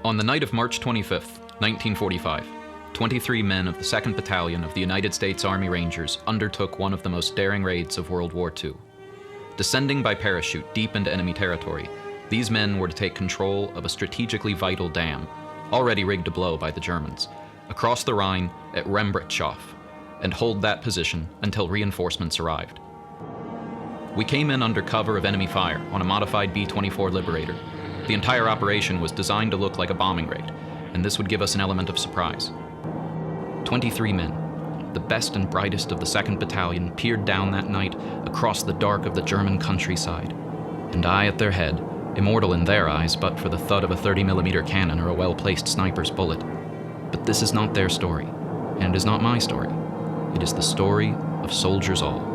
On the night of March 25th, 1945, 23 men of the 2nd Battalion of the United States Army Rangers undertook one of the most daring raids of World War II. Descending by parachute deep into enemy territory, these men were to take control of a strategically vital dam, already rigged to blow by the Germans, across the Rhine at Rembrandtshof, and hold that position until reinforcements arrived. We came in under cover of enemy fire on a modified B-24 Liberator. The entire operation was designed to look like a bombing raid, and this would give us an element of surprise. 23 men, the best and brightest of the 2nd Battalion, peered down that night across the dark of the German countryside, and I at their head, immortal in their eyes but for the thud of a 30mm cannon or a well-placed sniper's bullet. But this is not their story, and it is not my story. It is the story of soldiers all.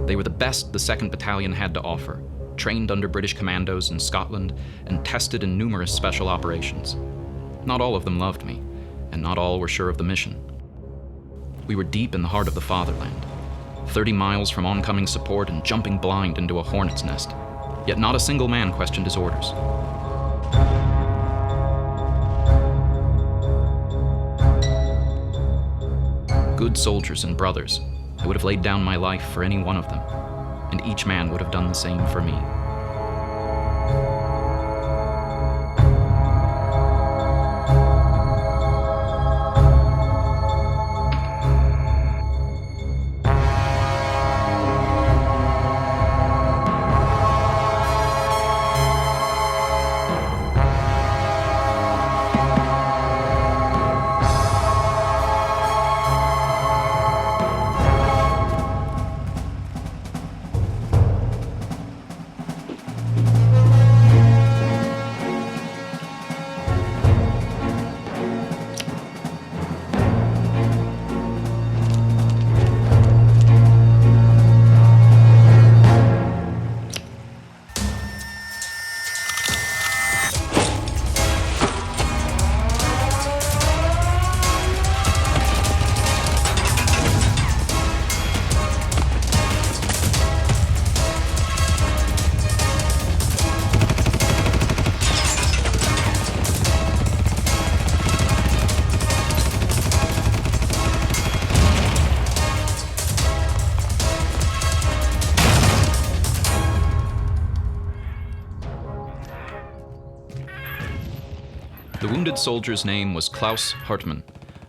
They were the best the 2nd Battalion had to offer, trained under British commandos in Scotland and tested in numerous special operations. Not all of them loved me, and not all were sure of the mission. We were deep in the heart of the fatherland, 30 miles from oncoming support and jumping blind into a hornet's nest, yet not a single man questioned his orders. Good soldiers and brothers, I would have laid down my life for any one of them, and each man would have done the same for me. The wounded soldier's name was Klaus Hartmann,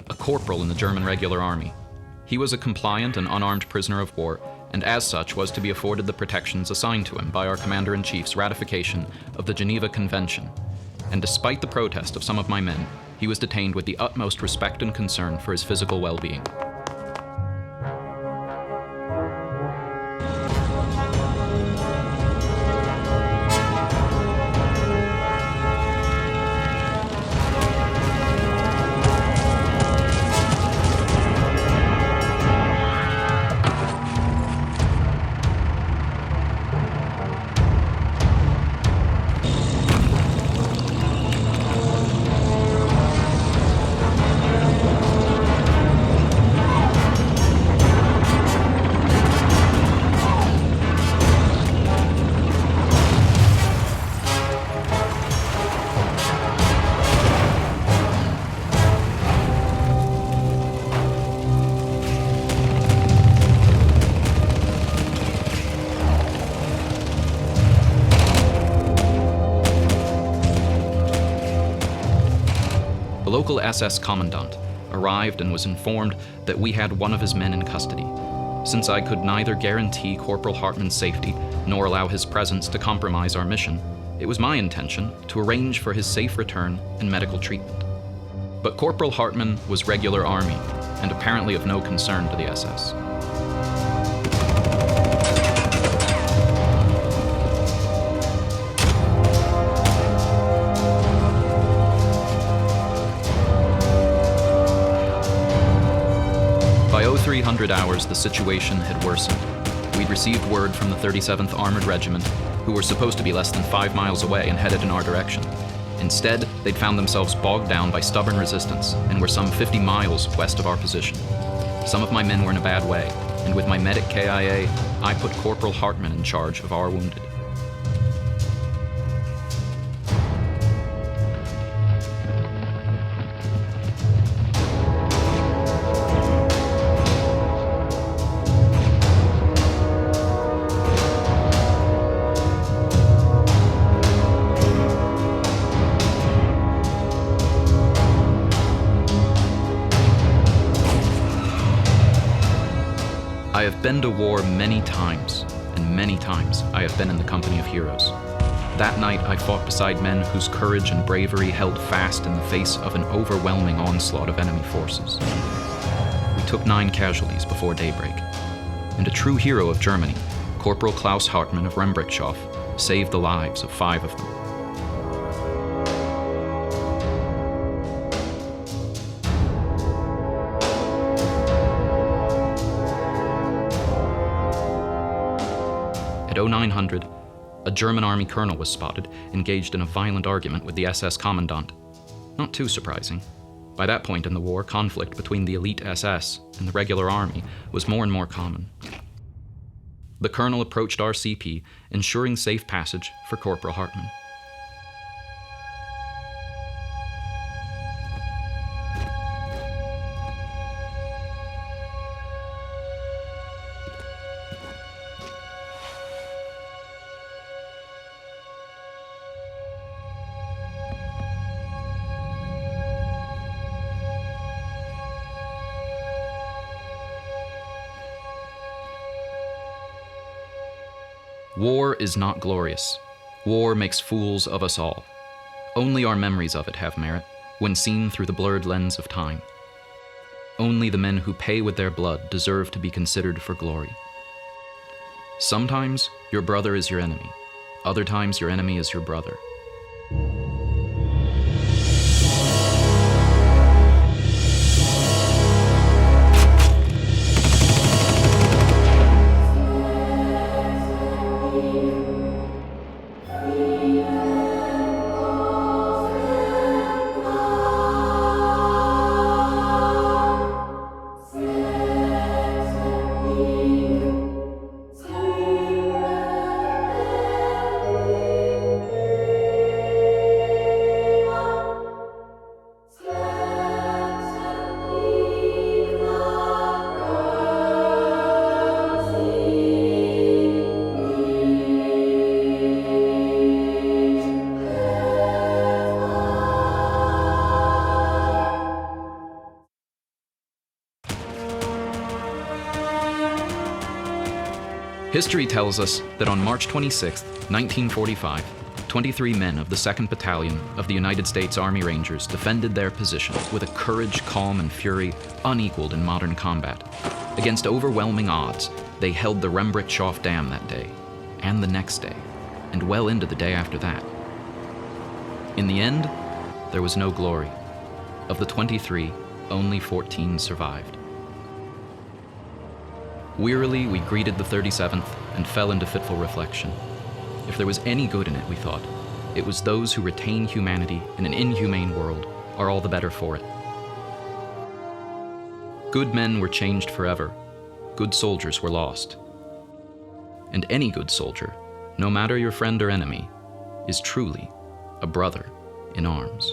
a corporal in the German Regular Army. He was a compliant and unarmed prisoner of war, and as such was to be afforded the protections assigned to him by our Commander-in-Chief's ratification of the Geneva Convention. And despite the protest of some of my men, he was detained with the utmost respect and concern for his physical well-being. The local SS commandant arrived and was informed that we had one of his men in custody. Since I could neither guarantee Corporal Hartmann's safety nor allow his presence to compromise our mission, it was my intention to arrange for his safe return and medical treatment. But Corporal Hartmann was regular Army, and apparently of no concern to the SS. 300 hours, the situation had worsened. We'd received word from the 37th Armored Regiment, who were supposed to be less than 5 miles away and headed in our direction. Instead, they'd found themselves bogged down by stubborn resistance and were some 50 miles west of our position. Some of my men were in a bad way, and with my medic KIA, I put Corporal Hartman in charge of our wounded. I have been to war many times, and many times I have been in the company of heroes. That night I fought beside men whose courage and bravery held fast in the face of an overwhelming onslaught of enemy forces. We took 9 casualties before daybreak, and a true hero of Germany, Corporal Klaus Hartmann of Rembrandtshof, saved the lives of 5 of them. At 0900, a German army colonel was spotted, engaged in a violent argument with the SS commandant. Not too surprising. By that point in the war, conflict between the elite SS and the regular army was more and more common. The colonel approached our CP, ensuring safe passage for Corporal Hartmann. War is not glorious. War makes fools of us all. Only our memories of it have merit, when seen through the blurred lens of time. Only the men who pay with their blood deserve to be considered for glory. Sometimes your brother is your enemy. Other times your enemy is your brother. History tells us that on March 26, 1945, 23 men of the 2nd Battalion of the United States Army Rangers defended their position with a courage, calm, and fury unequaled in modern combat. Against overwhelming odds, they held the Rembrandtshof Dam that day, and the next day, and well into the day after that. In the end, there was no glory. Of the 23, only 14 survived. Wearily, we greeted the 37th and fell into fitful reflection. If there was any good in it, we thought, it was those who retain humanity in an inhumane world are all the better for it. Good men were changed forever. Good soldiers were lost. And any good soldier, no matter your friend or enemy, is truly a brother in arms.